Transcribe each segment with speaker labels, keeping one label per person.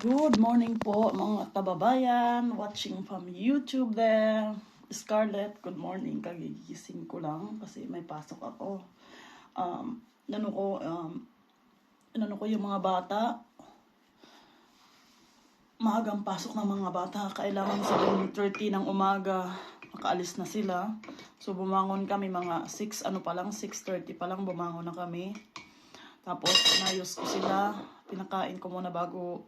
Speaker 1: Good morning po mga kababayan watching from YouTube there. Scarlett, good morning. Kagigising ko lang kasi may pasok ako. Inano ko yung mga bata. Maagang pasok ng mga bata. Kailangan 7:30 ng umaga. Makaalis na sila. So bumangon kami mga 6:30 pa lang bumangon na kami. Tapos inayos ko sila. Pinakain ko muna bago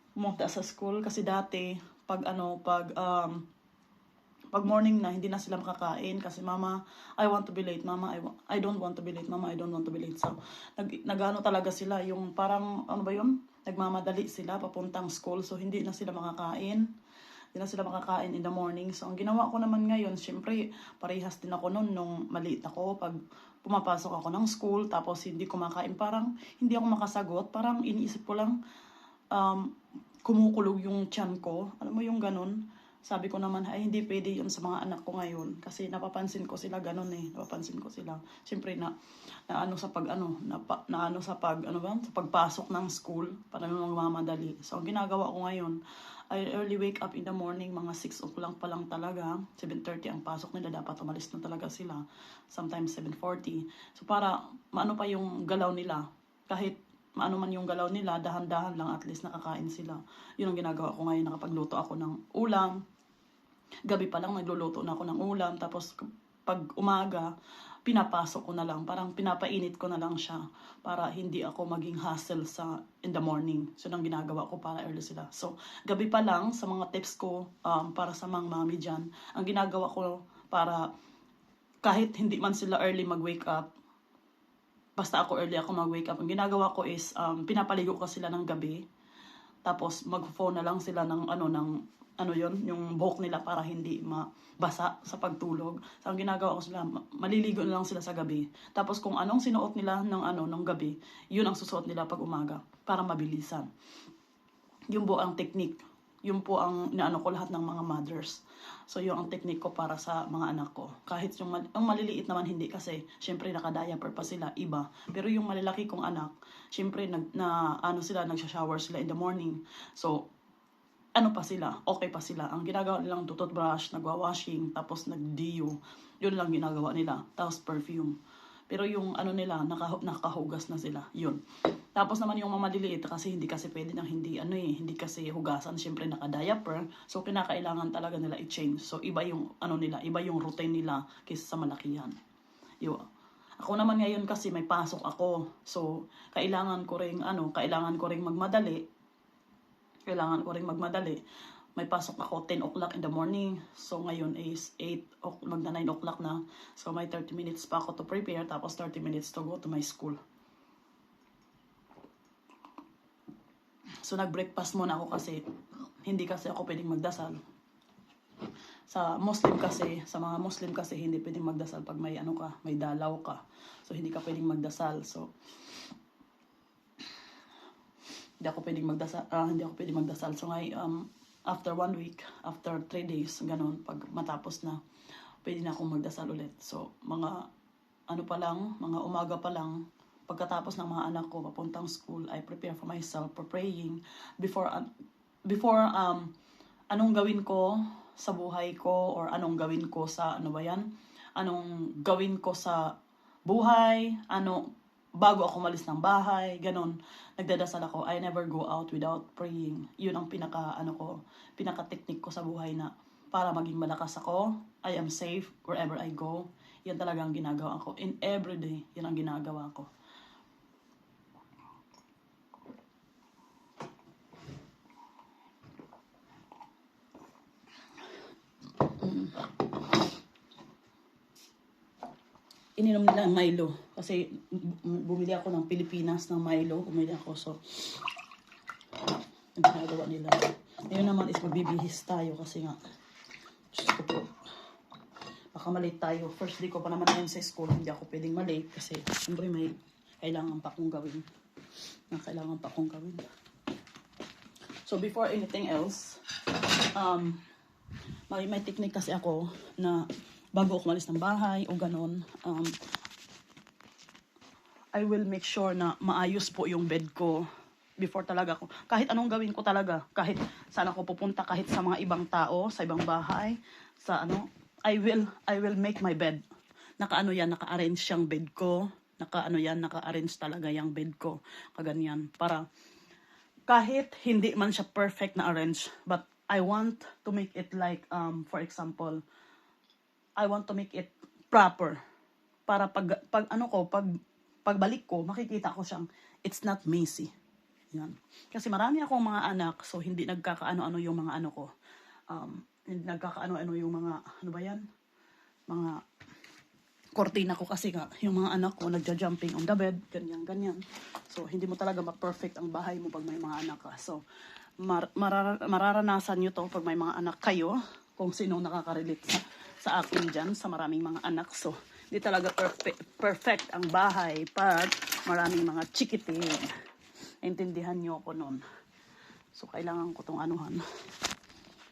Speaker 1: pumunta sa school kasi dati pag morning na hindi na sila makakain kasi mama I want to be late, mama I don't want to be late, mama I don't want to be late. So nagano talaga sila yung parang nagmamadali sila papuntang school, so hindi na sila makakain in the morning. So ang ginawa ko naman ngayon, syempre parehas din ako noon nung maliit ako. Pag pumapasok ako ng school tapos hindi kumakain, parang hindi ako makasagot, parang iniisip ko lang kumukulog yung tiyan ko. Alam mo yung ganun? Sabi ko naman, ay hindi pwede yun sa mga anak ko ngayon. Kasi napapansin ko sila ganun eh. Napapansin ko sila. Siyempre sa pagpasok ng school, parang magmamadali. So, ang ginagawa ko ngayon, I early wake up in the morning, mga 6 o'clock pa lang talaga. 7:30 ang pasok nila, dapat umalis na talaga sila. Sometimes 7:40. So, para maano pa yung galaw nila. Kahit maano man yung galaw nila, dahan-dahan lang, at least nakakain sila. Yun ang ginagawa ko ngayon, nakapagluto ako ng ulam. Gabi pa lang nagluluto na ako ng ulam, tapos pag umaga, pinapasok ko na lang, parang pinapainit ko na lang siya para hindi ako maging hassle in the morning. So, nang ginagawa ko para early sila. So, gabi pa lang, sa mga tips ko para sa mga mami dyan, ang ginagawa ko para kahit hindi man sila early mag-wake up, basta ako early ako mag-wake up, ang ginagawa ko is pinapaligo ko sila ng gabi. Tapos mag-phone na lang sila ng yung buhok nila para hindi mabasa sa pagtulog. So ang ginagawa ko sila, maliligo na lang sila sa gabi. Tapos kung anong sinuot nila ng gabi, yun ang susuot nila pag umaga para mabilisan. Yun po ang technique. Yun po ang inaano ko lahat ng mga mothers. So, yun ang technique ko para sa mga anak ko. Kahit ang maliliit naman hindi, kasi syempre naka-diaper pa sila, iba. Pero yung malalaki kong anak, syempre nagsha-shower sila in the morning. So, okay pa sila. Ang ginagawa nilang toothbrush, nagwa-washing, tapos nag-deo. Yun lang ginagawa nila. Tapos perfume. Pero yung nakahugas na sila. Yun. Tapos naman yung mga maliliit, kasi hindi pwede nang hindi kasi hugasan, syempre naka-diaper. So kinakailangan talaga nila i-change. So iba yung iba yung routine nila kaysa sa malakihan. Ako naman ngayon kasi may pasok ako. So kailangan ko ring magmadali. May pasok ako 10 o'clock in the morning. So ngayon is 8 magna 9 o'clock na. So may 30 minutes pa ako to prepare, tapos 30 minutes to go to my school. So nag-breakfast muna ako kasi hindi kasi ako pwedeng magdasal. Sa mga Muslim kasi hindi pwedeng magdasal pag may may dalaw ka. So hindi ka pwedeng magdasal. So hindi ako pwedeng magdasal. So after 1 week, after 3 days, ganun, pag matapos na, pwede na akong magdasal ulit. So mga umaga pa lang, pagkatapos ng mga anak ko papuntang school, I prepare for myself for praying before anong gawin ko sa buhay ko, or anong gawin ko sa anong gawin ko sa buhay, bago ako malis ng bahay, ganun. Nagdadasal ako. I never go out without praying. Yun ang pinaka-technique ko sa buhay, na para maging malakas ako, I am safe wherever I go. Yan talaga ang ginagawa ko. In every day, yan ang ginagawa ko. Ininom nila ang Milo. Kasi bumili ako ng Pilipinas ng Milo. So, ang ginagawa nila. Ngayon naman is magbibihis tayo kasi nga, Diyos ko po, baka malate tayo. First day ko pa naman ngayon sa school. Hindi ako pwedeng malate kasi siyempre may kailangan pa akong gawin. So, before anything else, may technique kasi ako na bago ako malis ng bahay o ganon, I will make sure na maayos po yung bed ko. before talaga ako, kahit anong gawin ko talaga, kahit saan ako pupunta, kahit sa mga ibang tao, sa ibang bahay, sa ano, I will make my bed. Naka-ano yan, naka-arrange yung bed ko. Naka-arrange talaga yung bed ko. Kaganyan. Para, kahit hindi man siya perfect na arrange, but I want to make it like, for example, I want to make it proper. Para pagbalik ko, makikita ko siyang, it's not messy. Yan. Kasi marami akong mga anak, so hindi nagkakaano-ano yung mga ano ko. Hindi nagkakaano-ano yung mga, ano ba yan? Mga kortina ko kasi nga, yung mga anak ko nagja-jumping on the bed, ganyan. So, hindi mo talaga ma-perfect ang bahay mo pag may mga anak ka. So, mararanasan nyo to pag may mga anak kayo, kung sino nakaka-relate sa akin dyan, sa maraming mga anak. So, hindi talaga perfect ang bahay pag maraming mga chikitin. Naintindihan nyo ako nun. So, kailangan ko tong anuhan.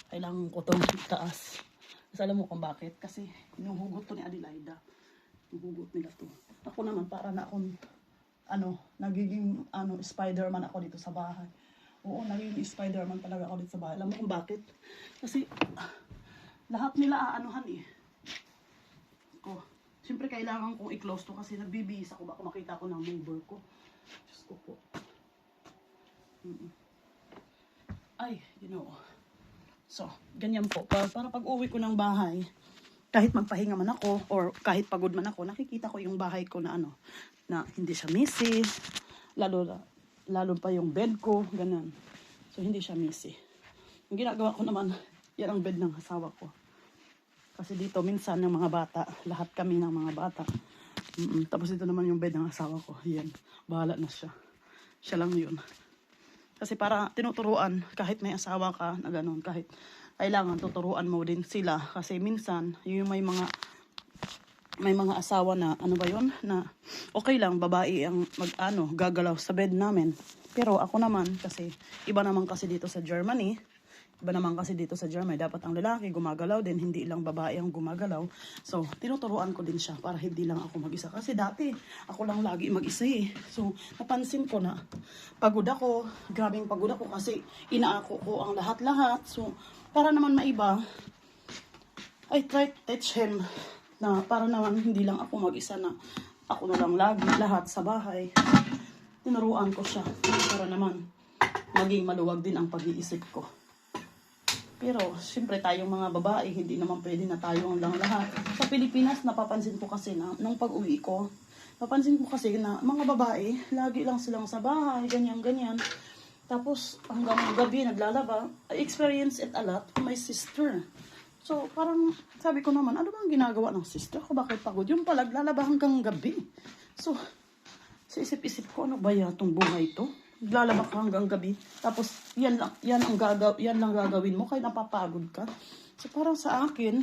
Speaker 1: Kailangan ko tong taas. Kasi alam mo kung bakit? Kasi hinuhugot to ni Adelaida. Hinuhugot nila to. Ako naman, para na akong, nagiging, Spider-Man ako dito sa bahay. Oo, nagiging Spider-Man talaga ako dito sa bahay. Alam mo kung bakit? Kasi, lahat nila aanuhan eh. Siyempre, kailangan kong i-close to kasi nagbibihis ako. Baka makita ko ng neighbor ko. Diyos ko po. Ay, So, ganyan po. Para pag uwi ko ng bahay, kahit magpahinga man ako, or kahit pagod man ako, nakikita ko yung bahay ko na na hindi siya messy. Lalo pa yung bed ko, ganyan. So, hindi siya messy. Yung ginagawa ko naman, yan ang bed ng asawa ko. Kasi dito, minsan, ng mga bata, lahat kami ng mga bata. Tapos ito naman yung bed ng asawa ko. Yan, bahala na siya. Siya lang yun. Kasi para tinuturuan, kahit may asawa ka, na ganun, kahit kailangan tuturuan mo din sila. Kasi minsan, yung may mga asawa na, na okay lang, babae ang gagalaw sa bed namin. Pero ako naman, kasi iba naman kasi dito sa Germany, dapat ang lalaki gumagalaw din, hindi lang babae ang gumagalaw. So, tinuturuan ko din siya para hindi lang ako mag-isa. Kasi dati, ako lang lagi mag-isa eh. So, napansin ko na grabing pagod ako kasi inaako ko ang lahat-lahat. So, para naman maiba, I try to teach him na para naman hindi lang ako mag-isa na ako na lang lagi lahat sa bahay. Tinuruan ko siya para naman maging maluwag din ang pag-iisip ko. Pero, siyempre tayong mga babae, hindi naman pwede na tayo lang lahat. Sa Pilipinas, napapansin ko kasi na, nung pag-uwi ko, napansin ko kasi na mga babae, lagi lang silang sa bahay, ganyan. Tapos, hanggang gabi, naglalaba. I experienced it a lot with my sister. So, parang, sabi ko naman, ano bang ginagawa ng sister ko? Bakit pagod? Yung pala, naglalaba hanggang gabi. So, sa isip-isip ko, ano ba itong buhay to? Lalaba ka hanggang gabi. Tapos, yan lang gagawin mo kaya napapagod ka. So, parang sa akin,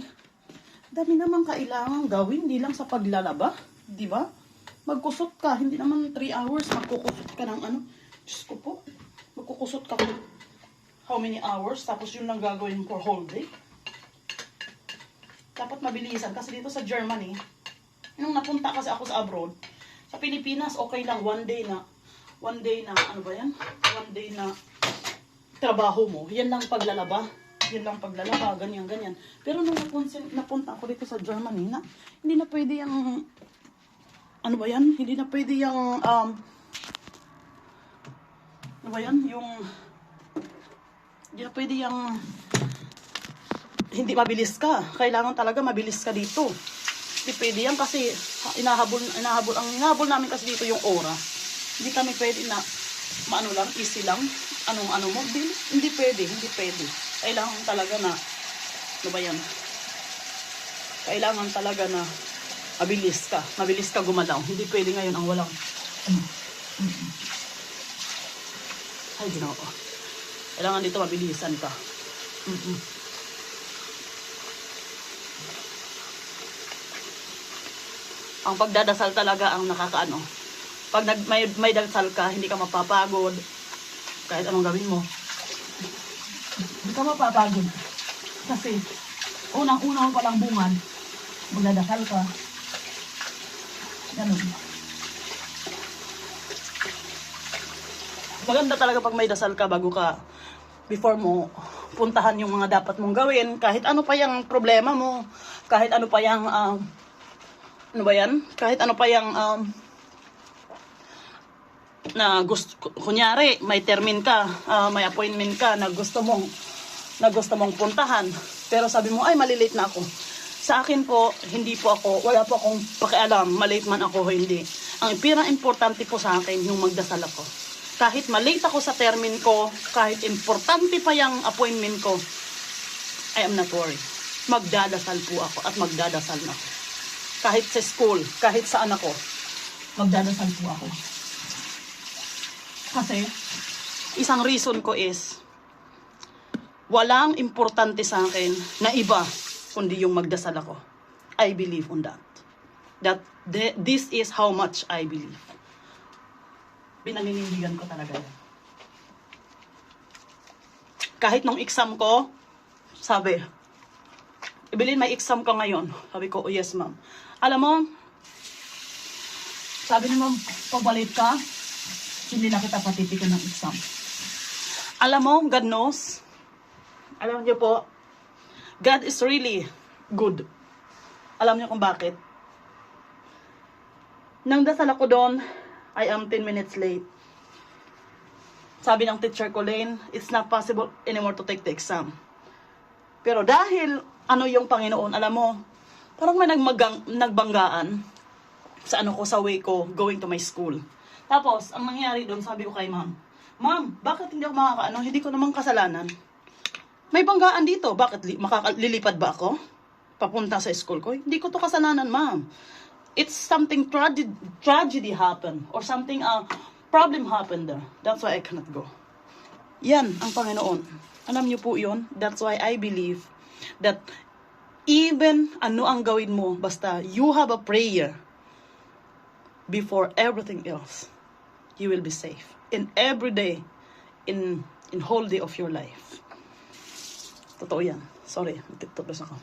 Speaker 1: dami naman kailangan gawin, hindi lang sa paglalaba. Di ba? Magkusot ka. Hindi naman 3 hours, magkukusot ka ng Diyos ko po. Magkukusot ka how many hours? Tapos yun lang gagawin for whole day. Dapat mabilisan. Kasi dito sa Germany, nung napunta kasi ako sa abroad, sa Pilipinas, okay lang, one day na, trabaho mo. Yan lang paglalaba, ganyan. Pero nung napunta ako dito sa Germany, hindi na pwede yung, hindi na pwede yung, hindi mabilis ka. Kailangan talaga mabilis ka dito. Hindi pwede yan kasi inahabol namin kasi dito yung oras. Hindi kami pwede na easy lang. Mo. Hindi pwede. Kailangan talaga na, kailangan talaga na mabilis ka gumalaw. Hindi pwede ngayon ang walang, ay, Ginoo. Kailangan dito mabilisan ka. Ang pagdadasal talaga ang nakakaano. Pag may dasal ka, hindi ka mapapagod. Kahit anong gawin mo. Hindi ka mapapagod. Kasi, unang-una mo palang bungan, magdadasal ka. Ganun. Maganda talaga pag may dasal ka bago ka, before mo puntahan yung mga dapat mong gawin, kahit ano pa yung problema mo, kahit ano pa yung, ano ba yan? Kahit ano pa yung, na gusto, kunyari, may termin ka, may appointment ka na gusto mong puntahan, pero sabi mo, ay, malilate na ako. Sa akin po, hindi po ako, wala po akong pakialam, malate man ako o hindi. Ang importante po sa akin, yung magdasal ako. Kahit malate ako sa termin ko, kahit importante pa yung appointment ko, I am not worried. Magdadasal po ako at magdadasal na ako. Kahit sa school, kahit saan ako, magdadasal po ako. Kasi, isang reason ko is, walang importante sa akin na iba, kundi yung magdasal ako. I believe on that. This is how much I believe. Pinaninindigan ko talaga yan. Kahit nung exam ko, sabi, Evelyn, may exam ka ngayon. Sabi ko, oh yes ma'am. Alam mo, sabi ni ma'am, pabalik ka, hindi na kita patitikan ng exam. Alam mo, God knows, alam niyo po, God is really good. Alam niyo kung bakit? Nang dasal ako doon, I am 10 minutes late. Sabi ng teacher ko, Lane, it's not possible anymore to take the exam. Pero dahil, ano yung Panginoon, alam mo, parang may nagbanggaan sa ano ko, sa way ko, going to my school. Tapos, ang nangyari doon, sabi ko kay ma'am, Ma'am, bakit hindi ako makakaano? Hindi ko naman kasalanan. May banggaan dito. Bakit? Lilipad ba ako? Papunta sa school ko? Hindi ko to kasalanan, ma'am. It's something tragedy happened. Or something, problem happened there. That's why I cannot go. Yan, ang Panginoon. Alam niyo po yun? That's why I believe that even ano ang gawin mo, basta you have a prayer before everything else, you will be safe. In every day, in whole day of your life. Totoo yan. Sorry, nagtitubos ako.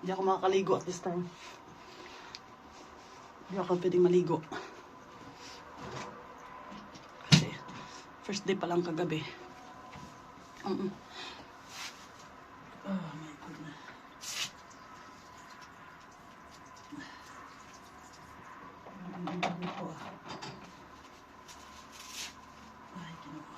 Speaker 1: Hindi ako makakaligo at this time. Hindi ako pwedeng maligo. Kasi, first day pa lang kagabi. Oh my goodness. Ay, ginawa.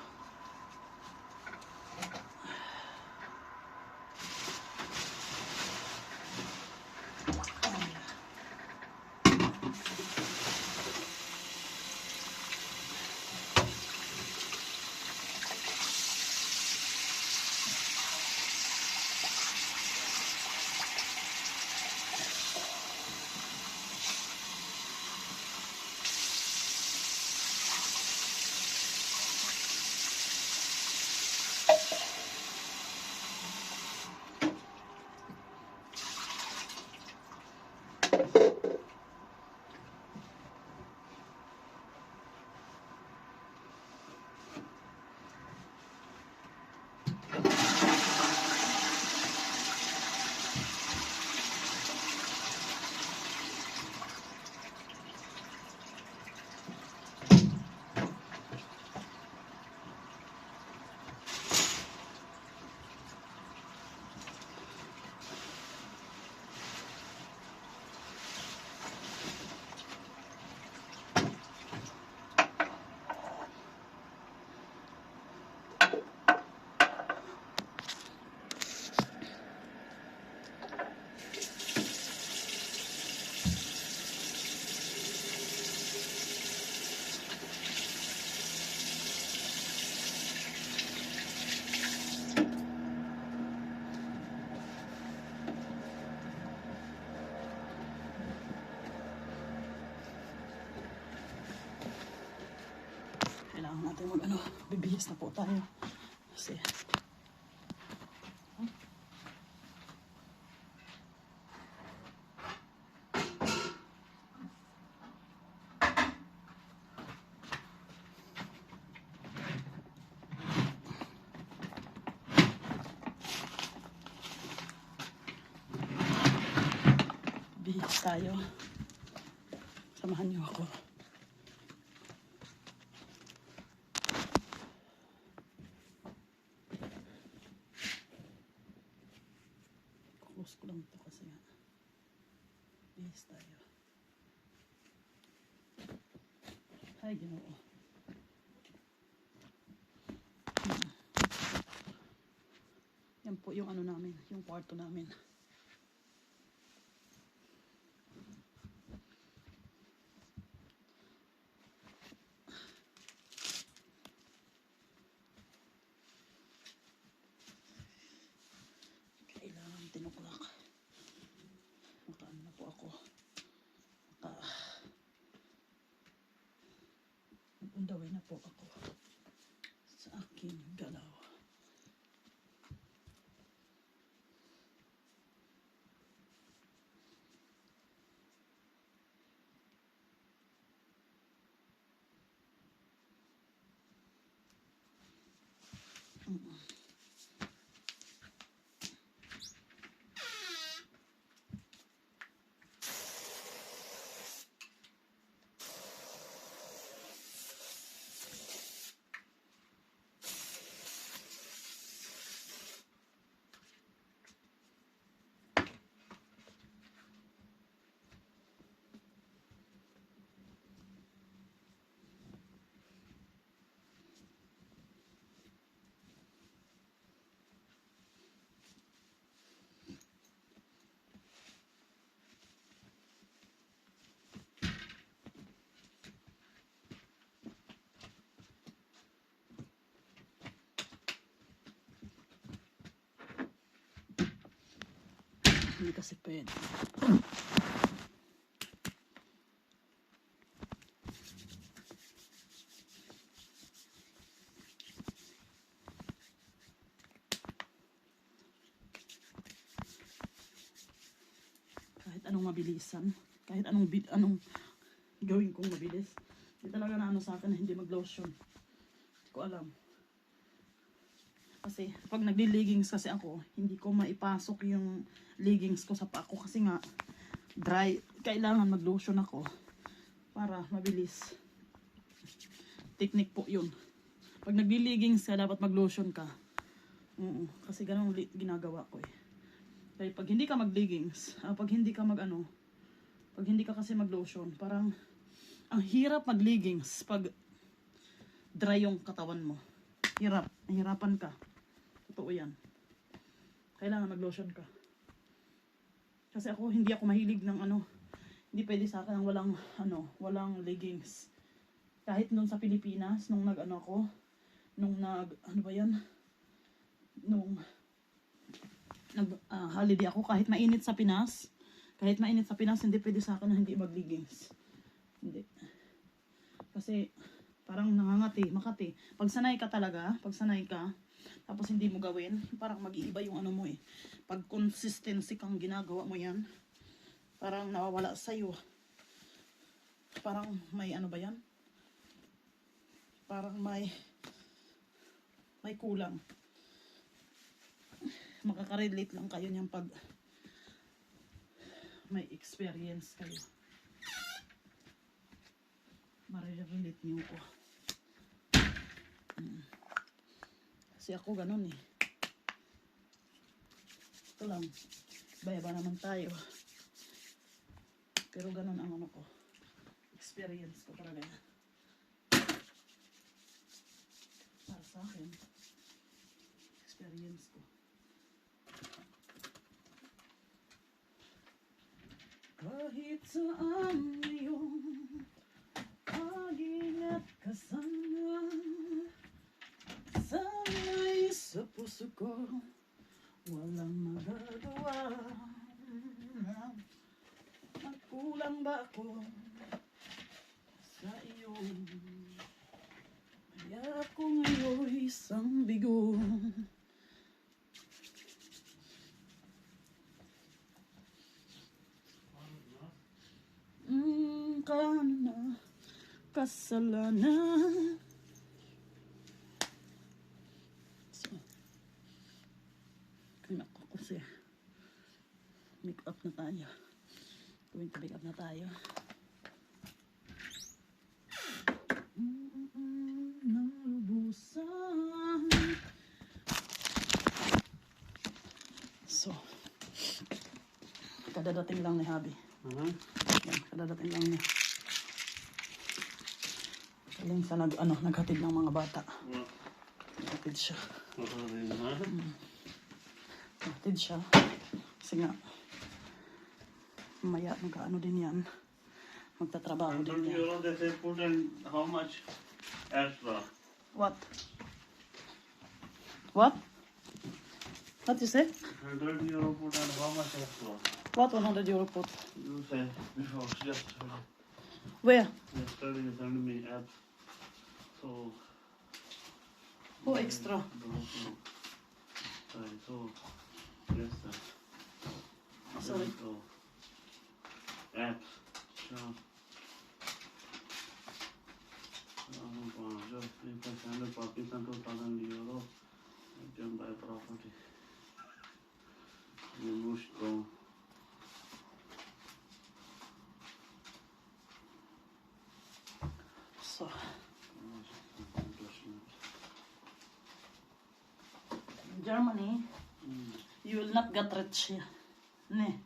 Speaker 1: Kailangan natin mag bibihis na po tayo. Kasi bihis tayo. Samahan niyo ako. Close ko lang ito kasi nga. Bihis tayo. Ay, Ginoo. Yan po yung ano namin, yung kwarto namin. Kailangan tinuklak. Makaan na po ako. Nag-undaway na po ako sa aking galaw. Hindi kasi pwede. Kahit anong mabilisan, kahit anong gawin kong mabilis, hindi talaga na ano sa akin na hindi mag-lotion. Hindi ko alam. Kasi pag nagli-leggings kasi ako, hindi ko maipasok yung leggings ko sa paa ko kasi nga dry. Kailangan mag-lotion ako para mabilis. Technique po yun. Pag nagli-leggings ka, dapat mag-lotion ka. Kasi ganun ginagawa ko eh. Kaya pag hindi ka mag-leggings, pag hindi ka pag hindi ka kasi mag-lotion, parang ang hirap mag-leggings pag dry yung katawan mo. Hirapan ka. Totoo yan. Kailangan mag-lotion ka. Kasi hindi ako mahilig ng hindi pwede sa akin ang walang leggings. Kahit nung sa Pilipinas, nung holiday ako, kahit mainit sa Pinas, hindi pwede sa akin na hindi mag-leggings. Hindi. Kasi parang makati. Pag sanay ka, tapos hindi mo gawin, parang mag-iiba yung mo eh. Pag consistency kang ginagawa mo yan, parang nawawala sa'yo. Parang may parang may kulang. Makaka-relate lang kayo niyan pag may experience kayo. Marirelate niyo ko. Kasi ako ganun eh. Ito lang. Bayaba naman tayo. Pero ganun ang ko. Experience ko talaga yan. Para sa akin. Experience ko. Kahit saan iyong pag-ingat kasama, sana'y sa puso ko walang magagawa. Magkulang ba ako sa iyong isang bigo. Kana kasalanan. So, kinako ko siya. Make up na tayo. Going to make up na tayo. Nang lubusan. So, kadadating lang ni Habi. Yan, kadadating lang niya. Galing sa naghatid ng mga bata. Naghatid siya. Naghatid siya. Kasi nga, mamaya mag-ano din yan. Magtatrabaho din yan.
Speaker 2: €100 they say put in how much extra?
Speaker 1: What? What? What you say?
Speaker 2: €100 put in how much extra?
Speaker 1: What €100 put?
Speaker 2: You say before yesterday.
Speaker 1: Where?
Speaker 2: Yesterday you sent me apps. So.
Speaker 1: Who extra?
Speaker 2: Sorry, so yes sir.
Speaker 1: Sorry.
Speaker 2: So apps. Sure. Just if I send a copy and €2,000, I can buy property. You must go.
Speaker 1: So, in Germany, you will not get rich here. Ne.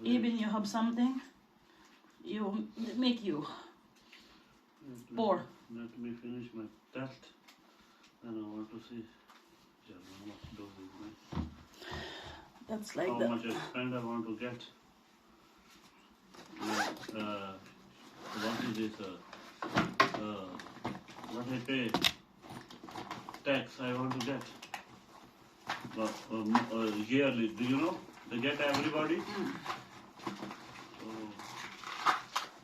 Speaker 1: Even you have something, you make you poor.
Speaker 2: Let me finish my test. Then I want to see German doses.
Speaker 1: That's like
Speaker 2: How
Speaker 1: that.
Speaker 2: much I spend I want to get. What is this? What I pay? Tax I want to get. Yearly. Do you know? They get everybody.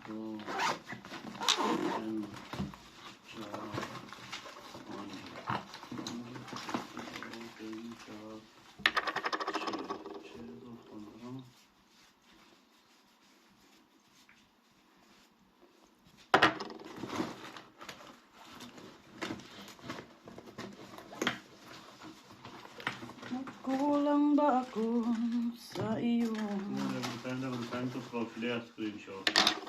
Speaker 2: So, and,
Speaker 1: Kulang ba ako sa iyo?
Speaker 2: every time to clear screenshot.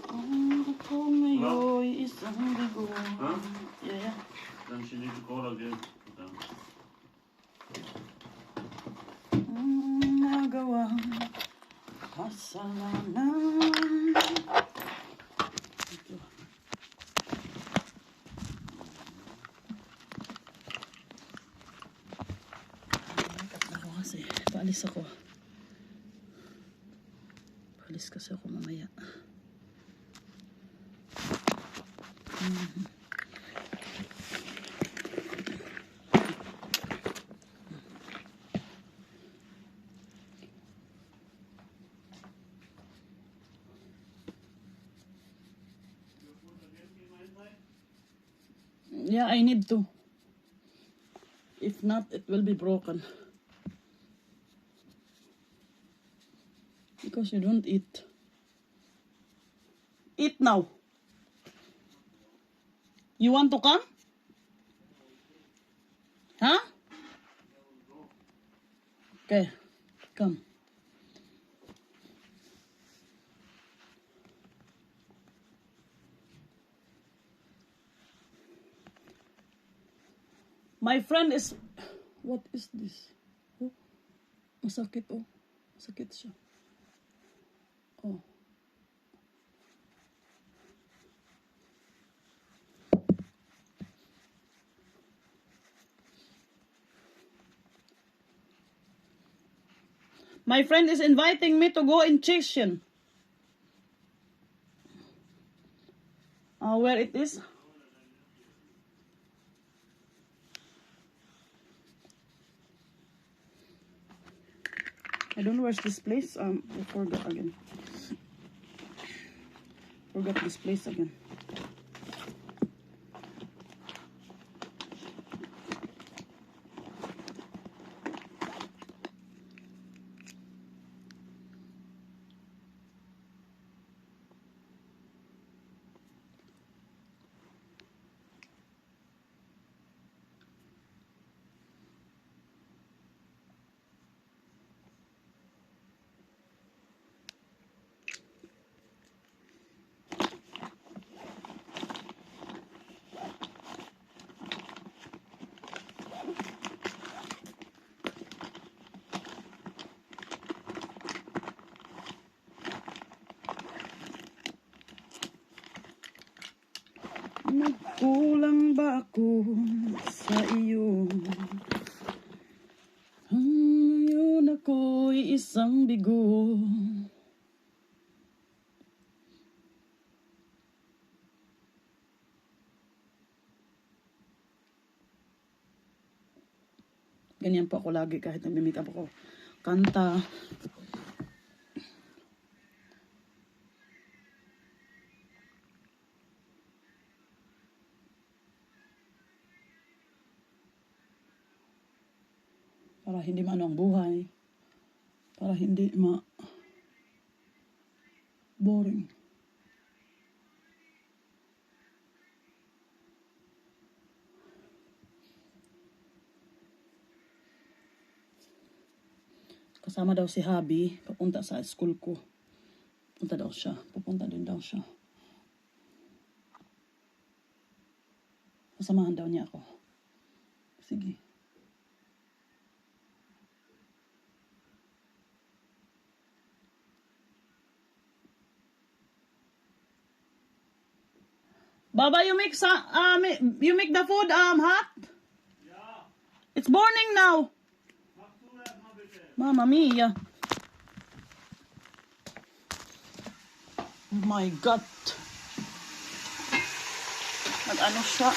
Speaker 1: Ako ngayon'y isang bigo.
Speaker 2: Huh?
Speaker 1: Yeah.
Speaker 2: Then she need to call again.
Speaker 1: Nagawang kasalanan. Kasi paalis ako. Paalis kasi ako mamaya. Yeah, I need to. If not, it will be broken. Because you don't eat. Eat now. You want to come? Huh? Okay, come. My friend is... What is this? Oh, masakit oh. Masakit siya. Oh. My friend is inviting me to go in Chechen. Where it is? I don't know where's this place. I forgot again. Forgot this place again. Kulang ba ako sa iyo? Ngayon ako'y isang bigo. Ganyan po ako lagi kahit nagme-makeup ako. Kanta. Para hindi maano ang buhay. Para hindi boring. Kasama daw si Habi, papunta sa school ko. Punta daw siya. Pupunta din daw siya. Kasamahan daw niya ako. Sige. Baba, you make you make the food hot?
Speaker 2: Ja,
Speaker 1: It's morning now.
Speaker 2: mach du erstmal bitte.
Speaker 1: Mamma mia. Oh my God. Nag-ano siya.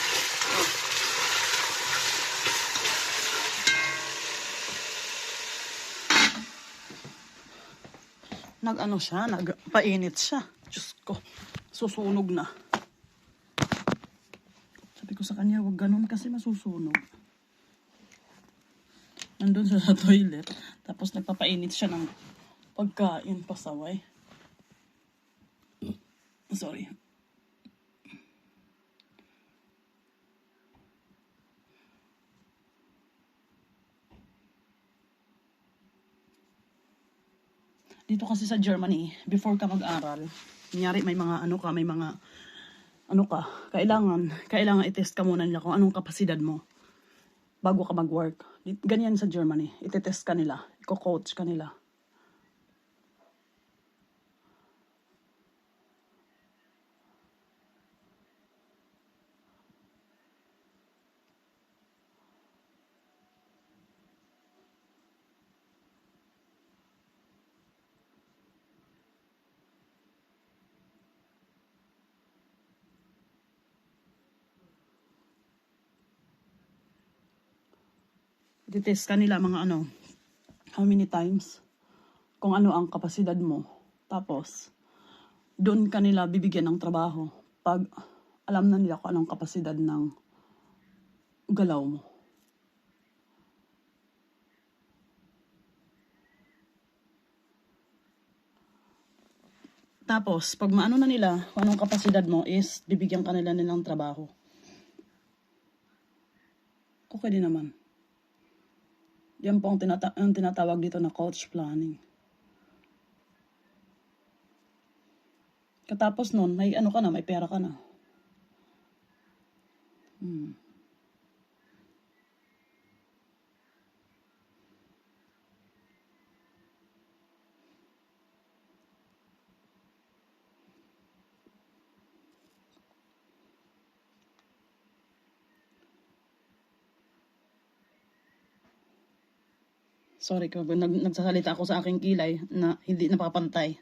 Speaker 1: Nag-ano siya, nagpainit siya. Diyos ko, susunog na. Sabi ko sa kanya, wag ganun kasi masusunog. Nandun siya sa toilet. Tapos nagpapainit siya ng pagkain, pasaway. Sorry. Dito kasi sa Germany, before ka mag-aral, kunyari may mga kailangan i-test ka muna nila kung anong kapasidad mo bago ka mag-work. Ganyan sa Germany, iti-test ka nila, i-coach ka nila. Iti-test ka nila mga how many times, kung ano ang kapasidad mo. Tapos, doon ka nila bibigyan ng trabaho pag alam na nila kung anong kapasidad ng galaw mo. Tapos, pag maano na nila kung anong kapasidad mo is bibigyan ka nila ng trabaho. Okay din naman. Yan po ang tinatawag dito na coach planning. Katapos nun, may ano ka na, may pera ka na. Sorry ko, nagsasalita ako sa aking kilay na hindi napapantay.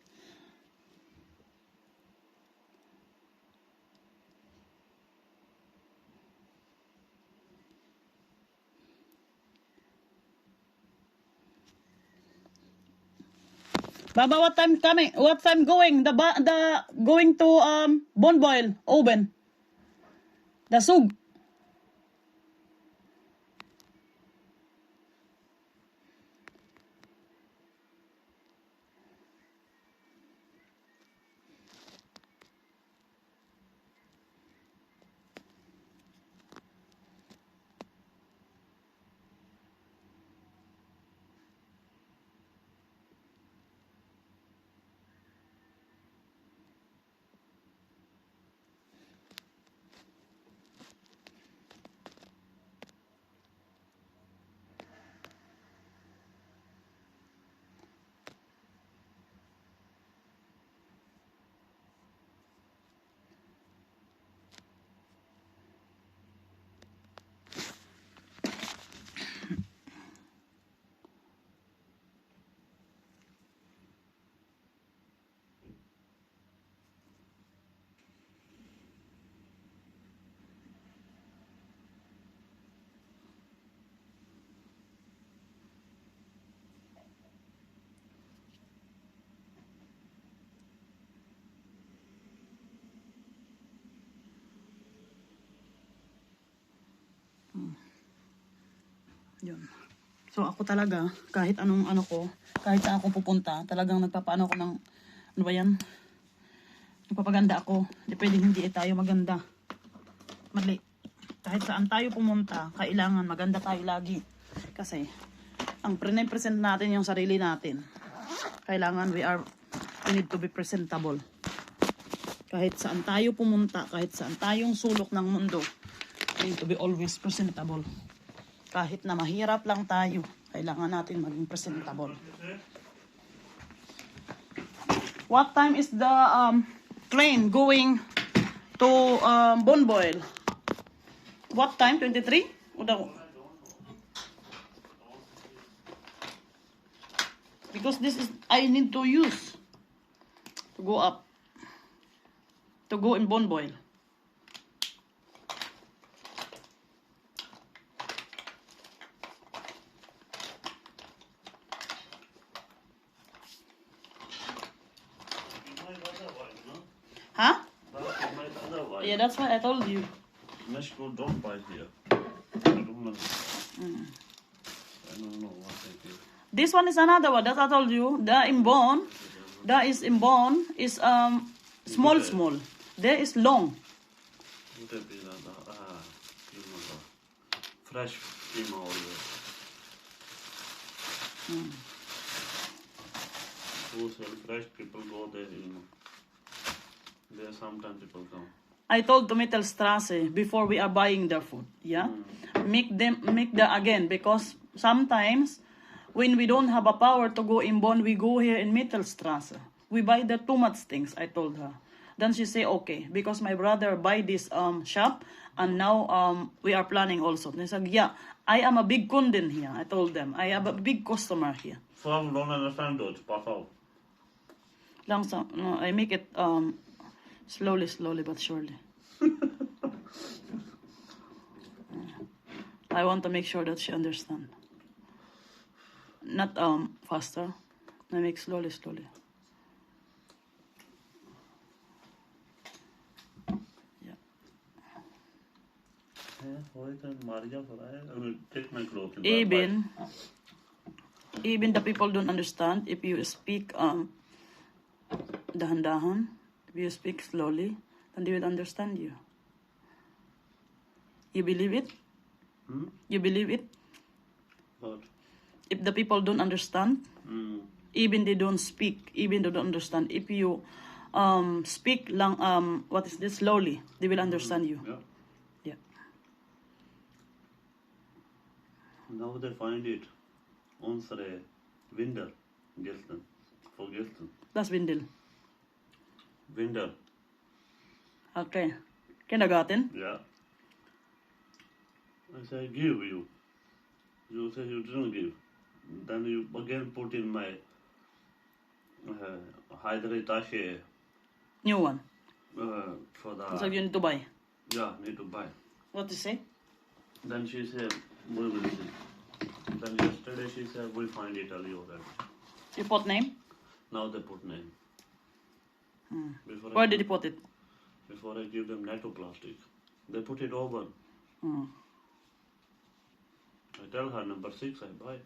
Speaker 1: Baba, what time coming? What time going? The going to Bonboil oven. The sug. Yun. So ako talaga, kahit anong ano ko, kahit saan ako pupunta, talagang nagpapaano ko ng, ano ba yan? Nagpapaganda ako. Di pwedeng hindi tayo maganda. Mali. Kahit saan tayo pumunta, kailangan maganda tayo lagi. Kasi, ang present natin yung sarili natin. Kailangan we need to be presentable. Kahit saan tayo pumunta, kahit saan tayong sulok ng mundo, we need to be always presentable. Kahit na mahirap lang tayo, kailangan natin maging presentable. What time is the train going to Bonboil? What time? 23? Because this is, I need to use to go up. To go in Bonboil. Huh? Yeah, that's why I told you.
Speaker 2: Mexico don't buy here. I don't know. I don't know what they do.
Speaker 1: This one is another one. That I told you. The inborn, is small. There is long.
Speaker 2: What they do that? Fresh prima always. Who sell fresh people go there, There sometimes people come.
Speaker 1: I told to Mittelstrasse before we are buying their food. Yeah, make the again, because sometimes when we don't have a power to go in Bonn, we go here in Mittelstrasse. We buy the too much things. I told her. Then she say okay, because my brother buy this shop, and now we are planning also. They said yeah, I am a big kunden here. I told them I have a big customer here.
Speaker 2: Some don't understand Dutch. Pass out.
Speaker 1: Langsam, no, I make it slowly but surely. I want to make sure that she understand. Not faster. I make slowly. Yeah.
Speaker 2: Take my clothes.
Speaker 1: Even the people don't understand if you speak dahan-dahan. If you speak slowly, then they will understand you. You believe it? You believe it?
Speaker 2: What?
Speaker 1: If the people don't understand, even they don't speak, even they don't understand, if you speak lang, what is this, slowly, they will understand you.
Speaker 2: Yeah.
Speaker 1: Yeah.
Speaker 2: Now they find it. Onsere winter. Gelsen. For Gelsen.
Speaker 1: That's Windel.
Speaker 2: Winter.
Speaker 1: Okay. Kindergarten?
Speaker 2: Yeah. I say give you. You say you didn't give. Then you again put in my Hyderitashi
Speaker 1: New one.
Speaker 2: for the...
Speaker 1: So you need to buy.
Speaker 2: Yeah, need to buy.
Speaker 1: What to say?
Speaker 2: Then she said, we will see. Then yesterday she said, we'll find Italy already.
Speaker 1: You put name?
Speaker 2: Now they put name. Before
Speaker 1: Where did you put it?
Speaker 2: Before I give them NATO plastic, they put it over. I tell her number 6 I buy.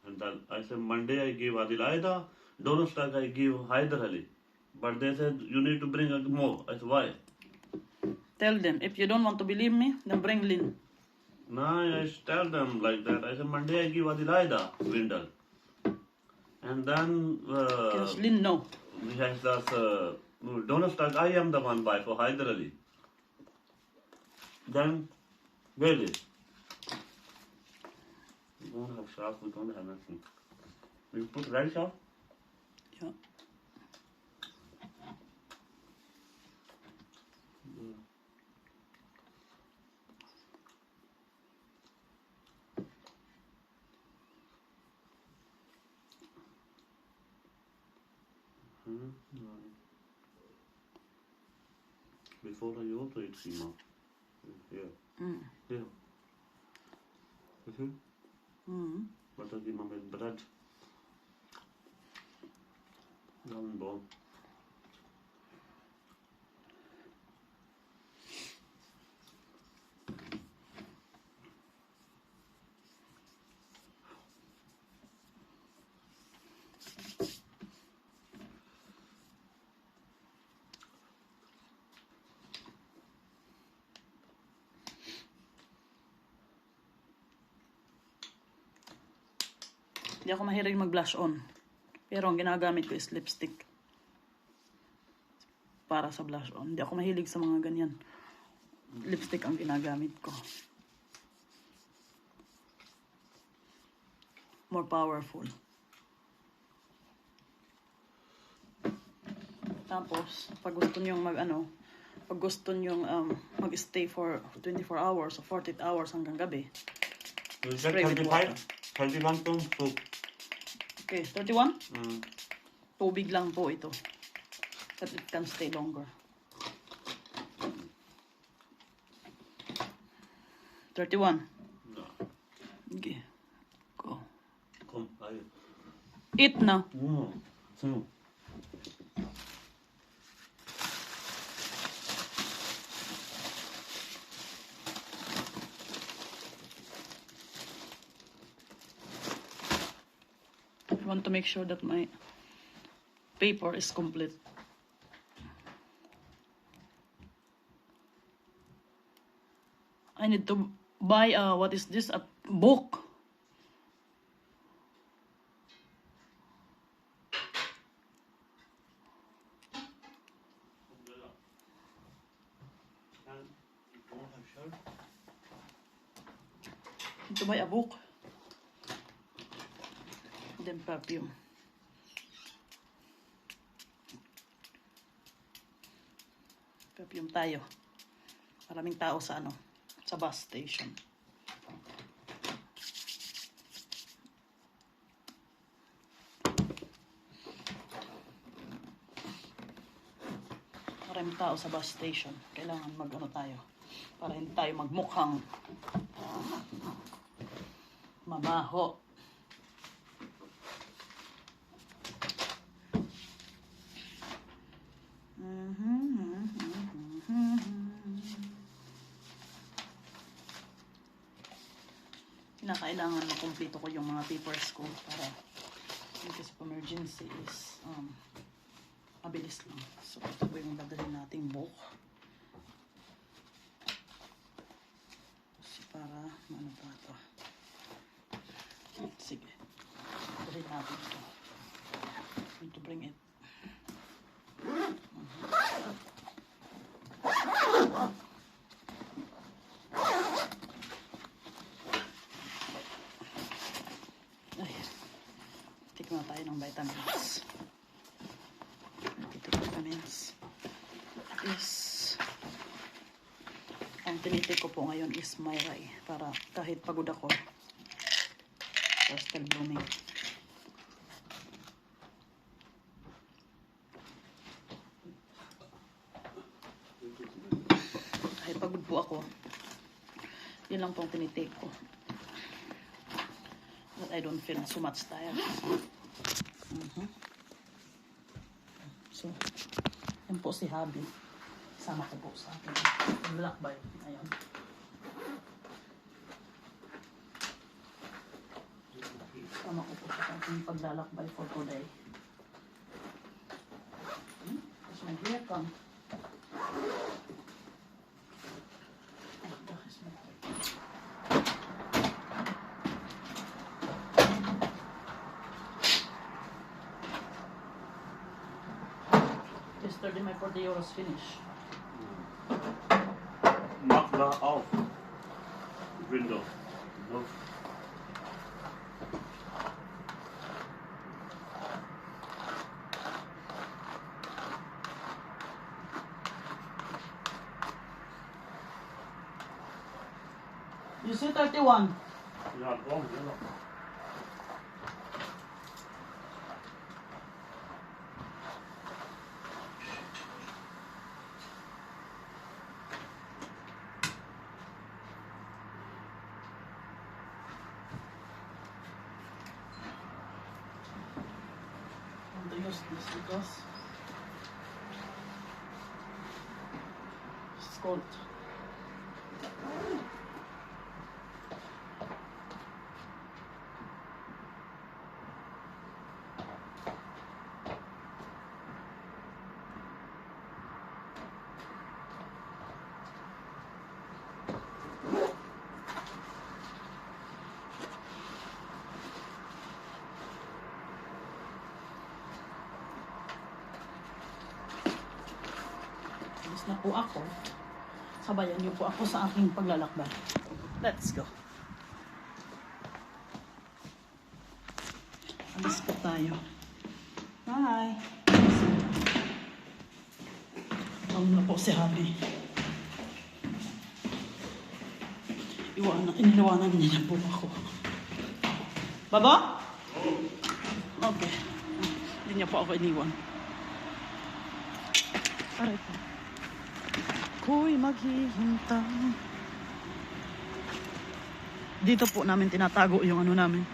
Speaker 2: And then I said Monday I give Adil Aida, Donnerstag I give Haider Ali. But they said you need to bring more. I said why?
Speaker 1: Tell them. If you don't want to believe me, then bring Lynn.
Speaker 2: No, I tell them like that. I said Monday I give Adil Aida, Windel. And then
Speaker 1: Because Lynn no.
Speaker 2: we have this Donnerstag I am the one buy for Haider Ali. Then where is? We don't have shop, we don't have nothing. We put red shop?
Speaker 1: Yeah.
Speaker 2: Before I also eat Sima. Here. Here. You see? Butter Sima with bread. Round ball.
Speaker 1: Hindi ako mahilig mag-blush on. Pero ang ginagamit ko is lipstick. Para sa blush on. Hindi ako mahilig sa mga ganyan. Lipstick ang ginagamit ko. More powerful. Tapos, pag gusto nyo pag gusto nyo mag-stay for 24 hours o 48 hours hanggang gabi.
Speaker 2: Is that
Speaker 1: Spray with
Speaker 2: 35?
Speaker 1: water.
Speaker 2: 31 to soup.
Speaker 1: Okay, 31?
Speaker 2: Mm.
Speaker 1: Tubig lang po ito. But it can stay longer. 31.
Speaker 2: No.
Speaker 1: Okay. Go.
Speaker 2: Come, I.
Speaker 1: Eat na.
Speaker 2: Mm. So.
Speaker 1: I want to make sure that my paper is complete. I need to buy what is this? A book.
Speaker 2: And you don't have shirt?
Speaker 1: Need to buy a book. Then perfume. Perfume tayo. Maraming tao sa sa bus station. Maraming tao sa bus station. Kailangan tayo para hindi tayo magmukhang mabaho. Kailangan na kumpleto ko yung mga papers ko para in case of emergency is mabilis lang. So ito po yung dadalhin nating book. Kasi para pa ito. Sige. Dadalhin natin ito. Need to bring it. Tikman tayo ng vitamins. Ito vitamins is ang tinitik ko po ngayon is Myrai para kahit pagod ako still blooming. Kahit pagod po ako, yun lang pong tinitik ko. But I don't feel so much tired. So, yan po si Habi. Sama ko po sa akin. Lakbay. Ayan. Sama ko po sa aking paglalakbay for today. Tapos may hair come. Yesterday my 40 euros finish.
Speaker 2: Knock the off window. No.
Speaker 1: You see 31?
Speaker 2: Yeah, go on, yeah.
Speaker 1: To use this because it's cold. po ako. Sabayan niyo po ako sa aking paglalakbay. Let's go. Alis po tayo. Bye! Ang na po si Habi. Inilawanan niya na po ako. Baba? Okay. Hindi niya po ako iniwan. Aray po. Ko'y maghihintay. Dito po namin tinatago yung ano namin.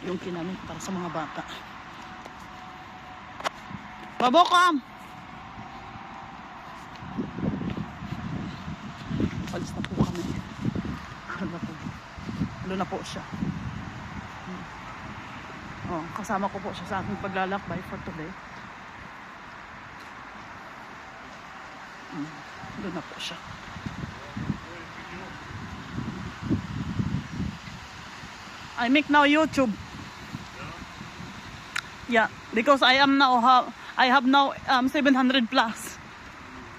Speaker 1: Yung kinamit para sa mga bata. Babokam! Palis na po kami. Ano na po siya. Oh, kasama ko po siya sa aking paglalakbay for today. Doon na po siya. I make now YouTube. Yeah, because I am now I have now 700 plus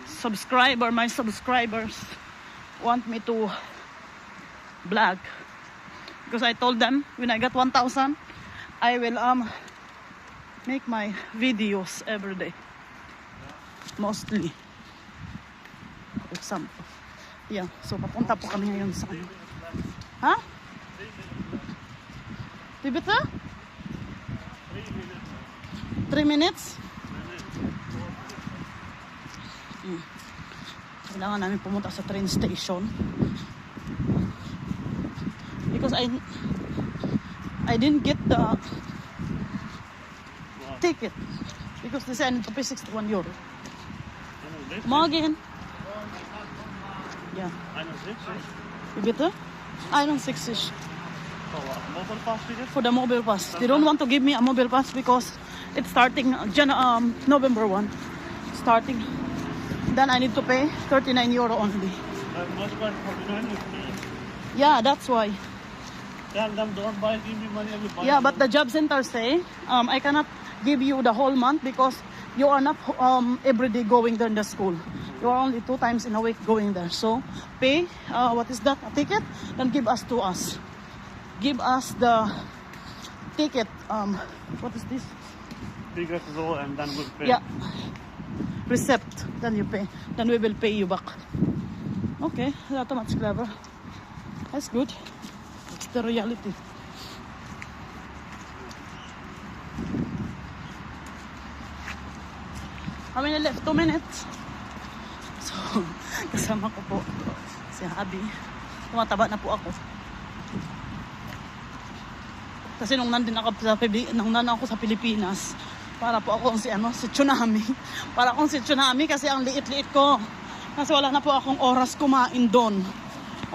Speaker 1: subscriber. My subscribers want me to vlog because I told them when I got 1,000 I will make my videos every day, mostly. For example, yeah. So papunta po kami ngayon sa ano. Ha? Tibita? 3 minutes? Kailangan namin pumunta sa train station because I didn't get the ticket because they said I need to pay 61 euro. Morgen. Ja.
Speaker 2: 61.
Speaker 1: Wie bitte? 61.
Speaker 2: Mobile pass ticket?
Speaker 1: For the mobile pass. They don't want to give me a mobile pass because it's starting November 1. Starting. Then I need to pay 39 euro only.
Speaker 2: Must buy 49.
Speaker 1: Yeah, that's why.
Speaker 2: Tell them don't buy, give me money.
Speaker 1: Yeah, but the job center say I cannot give you the whole month because you are not every day going there in the school. You are only 2 times in a week going there. So pay, what is that, a ticket? Then give us to us. Give us the ticket. What is this?
Speaker 2: Ticket roll and then we'll pay.
Speaker 1: Yeah. Receipt. Then you pay. Then we will pay you back. Okay, that's much clever. That's good. It's the reality. How many left? 2 minutes. So, kasama ko po si Habi. Tumataba na po ako. Kasi nung nandun ako sa Pilipinas, para po akong si Tsunami. Para akong si Tsunami kasi ang liit-liit ko. Kasi wala na po akong oras kumain doon.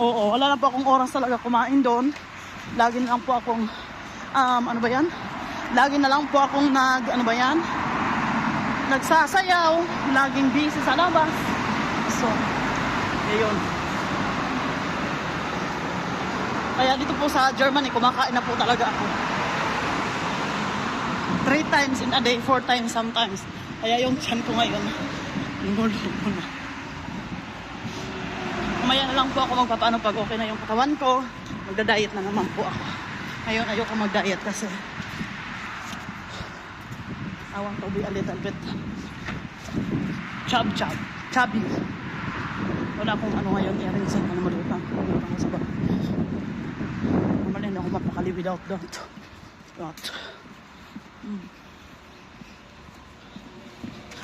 Speaker 1: Oo, wala na po akong oras talaga kumain doon. Lagi na lang po akong, ano ba yan? Lagi na lang po akong nagsasayaw. Laging busy sa labas. So, ayun. Kaya dito po sa Germany, kumakain na po talaga ako. 3 times in a day, 4 times sometimes. Kaya yung tiyan ko ngayon, lumulo na. Kumaya na lang po ako magpapaano pag okay na yung katawan ko. Magda-diet na naman po ako. Ngayon ayoko mag-diet kasi I want to be a little bit chubby. Wala akong ano ngayon, earrings na malutang. Malutang ko sa ba. Naman din ako mapakali without that.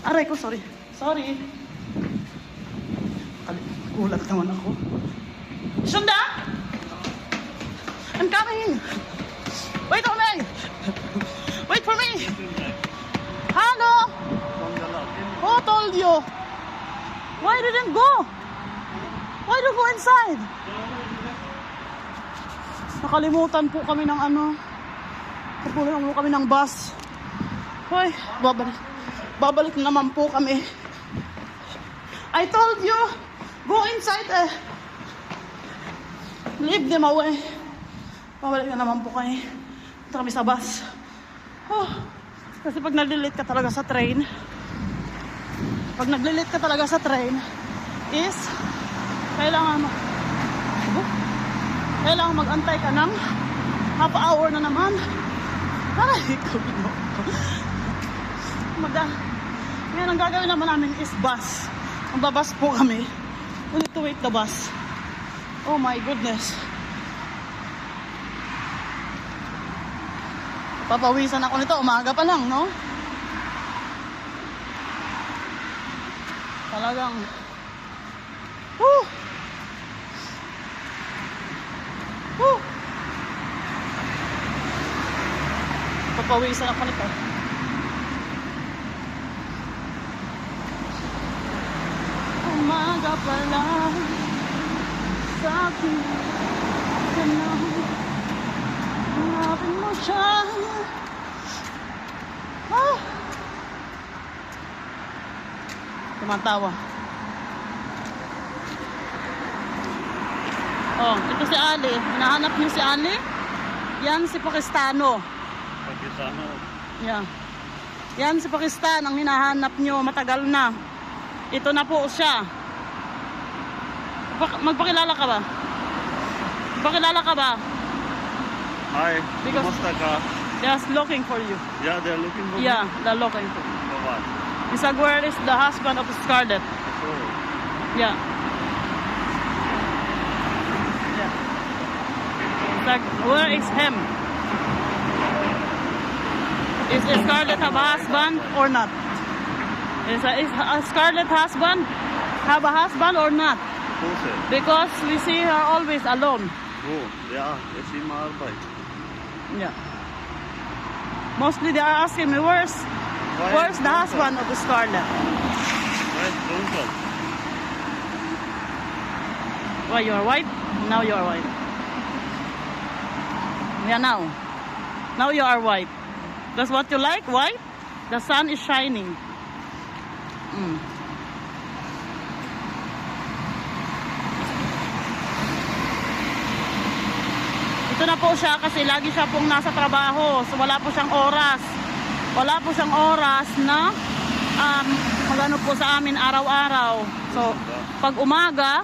Speaker 1: Aray ko, sorry. Sorry. Kulat naman ako. Sunda! I'm coming! Wait for me! Wait for me! Hello! Who told you? Why didn't go? Why do you go inside? Nakalimutan po kami ng Nakalimutan po kami ng bus. Hoy, babalik na naman po kami. I told you, go inside leave them away. Babalik na naman po kayo. Ito kami sa bus. Kasi pag nalilate ka talaga sa train, pag naglilit ka talaga sa train, is kailangan mag-antay ka ng half hour na naman. Aray ko, Ginoo. Ngayon, ang gagawin naman namin is bus. Magbabas po kami. We need to wait the bus. Oh my goodness. Papawisan ako nito. Umaga pa lang, no? Talagang Woo! Woo! Papawisan ako nito. Umaga pa lang sa akin ka na. Hanapin mo siya. Ah! Tumatawa. Oh, ito si Ali. Hinahanap niyo si Ali? Yan si Pakistano.
Speaker 2: Pakistano.
Speaker 1: Yeah. Yan si Pakistan ang hinahanap niyo, matagal na. Ito na po siya. Magpakilala ka ba? Magpakilala ka ba?
Speaker 2: Hi.
Speaker 1: Because-
Speaker 2: Mustaka.
Speaker 1: They're looking for you.
Speaker 2: Yeah, they're looking for me.
Speaker 1: Yeah, they're looking for you.
Speaker 2: For what?
Speaker 1: He said, where is the husband of Scarlett?
Speaker 2: So,
Speaker 1: Yeah. Yeah. It's like, where is him? Is Scarlett have a husband or not? Is Scarlett husband have a husband or not?
Speaker 2: who said?
Speaker 1: Because we see her always alone.
Speaker 2: Oh, yeah, it's in my bike.
Speaker 1: Yeah. Mostly they are asking me, where's the husband of Scarlett?
Speaker 2: Where's Bronson?
Speaker 1: Why, you are white? Now you are white. Yeah, now. Now you are white. That's what you like, white? The sun is shining. Mm. Ito na po siya kasi lagi siya pong nasa trabaho. So wala po siyang oras. Wala po siyang oras na magano po sa amin araw-araw. So pag umaga,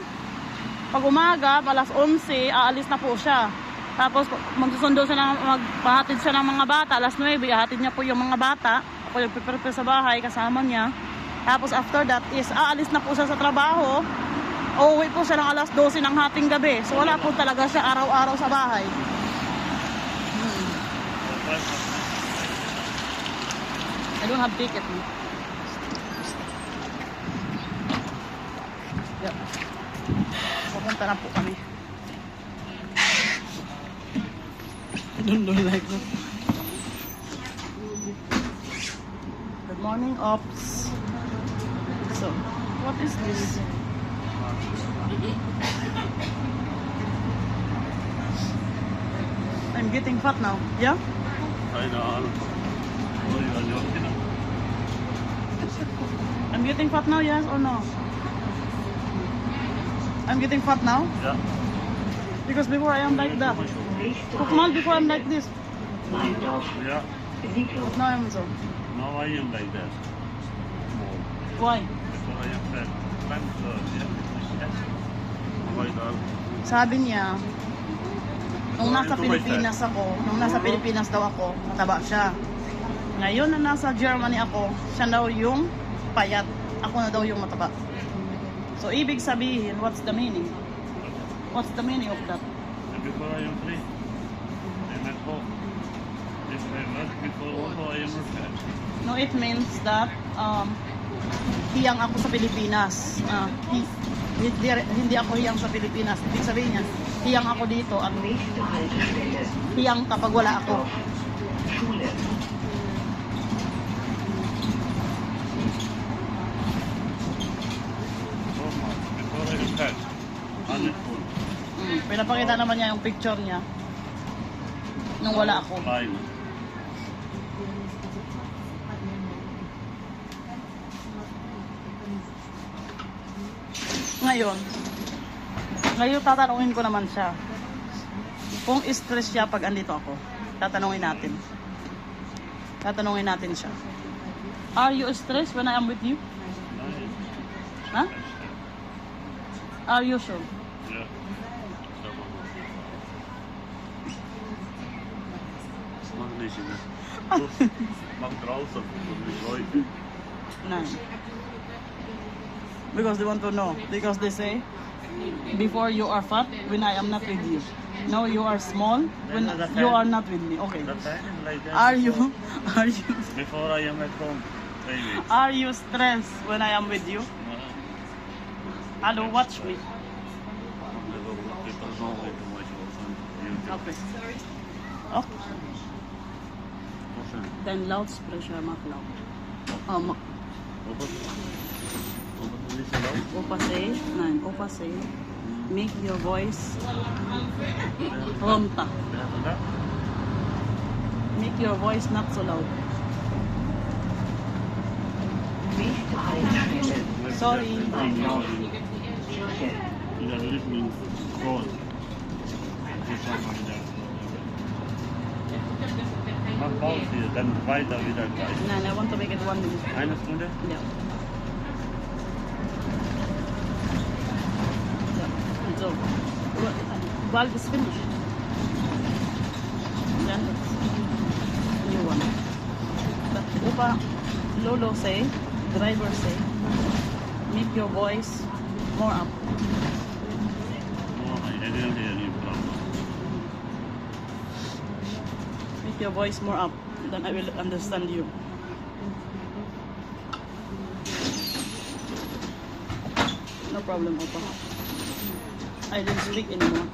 Speaker 1: alas 11, aalis na po siya. Tapos magsusundo siya magpahatid siya ng mga bata. Alas 9, ihatid niya po yung mga bata. Ako yung prepare sa bahay kasama niya. Tapos after that is aalis na po siya sa trabaho. Uuwi po siya ng alas 12 ng hating gabi. So wala po talaga siya araw-araw sa bahay. I don't have ticket. Yep. Pupunta na po kami. I don't know like that. Good morning, Ops. So, what is this? I'm getting fat now. Yeah?
Speaker 2: I know. Oh, you are joking.
Speaker 1: I'm getting fat now, yes or no? I'm getting fat now?
Speaker 2: Yeah.
Speaker 1: Because before I am like that. Kukmal, before I'm like this.
Speaker 2: Yeah.
Speaker 1: But now I'm so.
Speaker 2: Now I am like that.
Speaker 1: Why?
Speaker 2: Before I am fat. Oh my God.
Speaker 1: Sabi niya, nung nasa Pilipinas daw ako, mataba siya. Ngayon na nasa Germany ako, siya daw yung payat. Ako na daw yung mataba. So, ibig sabihin, what's the meaning? What's the meaning of that?
Speaker 2: And before I am free, I am at home. If I work before also, I am not fat.
Speaker 1: No, it means that hiyang ako sa Pilipinas. Hindi ako hiyang sa Pilipinas. Ibig sabihin niya, hiyang ako dito at hiyang kapag wala ako.
Speaker 2: Before I am fat. 100 full.
Speaker 1: Pinapakita naman niya yung picture niya nung wala ako.
Speaker 2: Line.
Speaker 1: Ngayon tatanungin ko naman siya kung stress siya pag andito ako. Tatanungin natin siya. Are you stressed when I am with you? Huh? Are you sure?
Speaker 2: Yeah. Mag niet mag draußen mit Leute.
Speaker 1: No. Because they want to know. Because they say, before you are fat, when I am not with you. No, you are small when you are not with me. Okay.
Speaker 2: The fan is like that.
Speaker 1: Are you? Are you?
Speaker 2: Before I am at home, 3 weeks.
Speaker 1: Are you stressed when I am with you? Hello, watch me.
Speaker 2: People know way too much also on YouTube.
Speaker 1: Okay. Oh. Then loudsprecher mag loud. Mag opa say, nein, opa say, make your voice runter. Make your voice not so loud. Sorry.
Speaker 2: You are listening call. Mach Pause hier, dann weiter wieder gleich.
Speaker 1: Nein, I want to make it 1 minute.
Speaker 2: Eine Stunde?
Speaker 1: Yeah. So, valve is finished. Then it's new one. But Opa, Lolo say, driver say, make your voice more up.
Speaker 2: Oh, I didn't hear you properly.
Speaker 1: Make your voice more up, then I will understand you. No problem, Opa. I didn't speak anymore.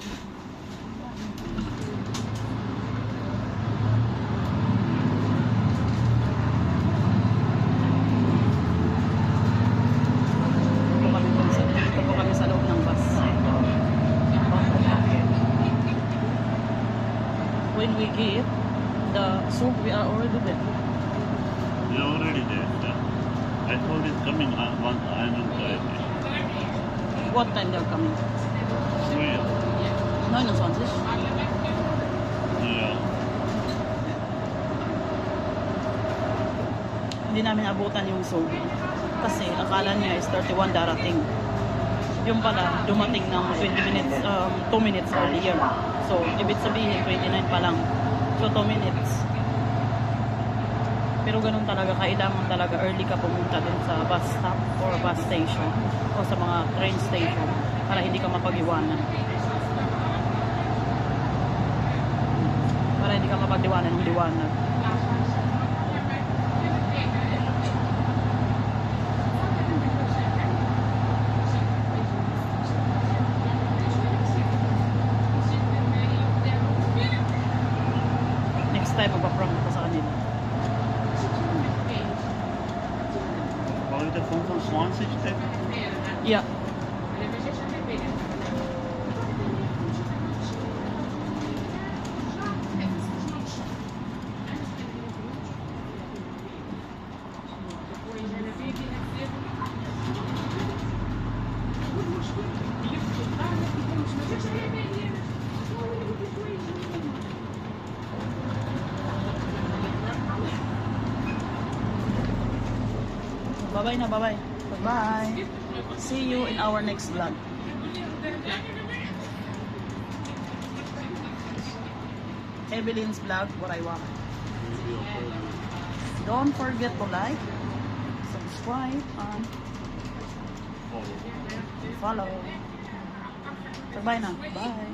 Speaker 1: Ito po kami sa loob ng bus. When we get the soup, we are already there.
Speaker 2: You're already there. Yeah. I told it's coming one I don't try.
Speaker 1: What time they're coming?
Speaker 2: 3.
Speaker 1: 29.
Speaker 2: Yeah.
Speaker 1: Hindi namin abutan yung soup. Kasi akala niya is 31 darating. Yung pala, dumating ng 20 minutes, 2 minutes earlier. So, ibig sabihin, 29 pa lang. So, 2 minutes. Pero ganun talaga, kailangan talaga early ka pumunta dun sa bus stop or bus station o sa mga train station para hindi ka mapag-iwanan. Para hindi ka mapag-iwanan ng liwanag. Next time, magpa-prank ko sa kanila.
Speaker 2: Wollen wir 25 denn?
Speaker 1: Yeah. Bye-bye na, bye-bye. Bye-bye. See you in our next vlog. Evelyn's vlog, what I want. Don't forget to like, subscribe, and follow. Bye-bye na. Bye.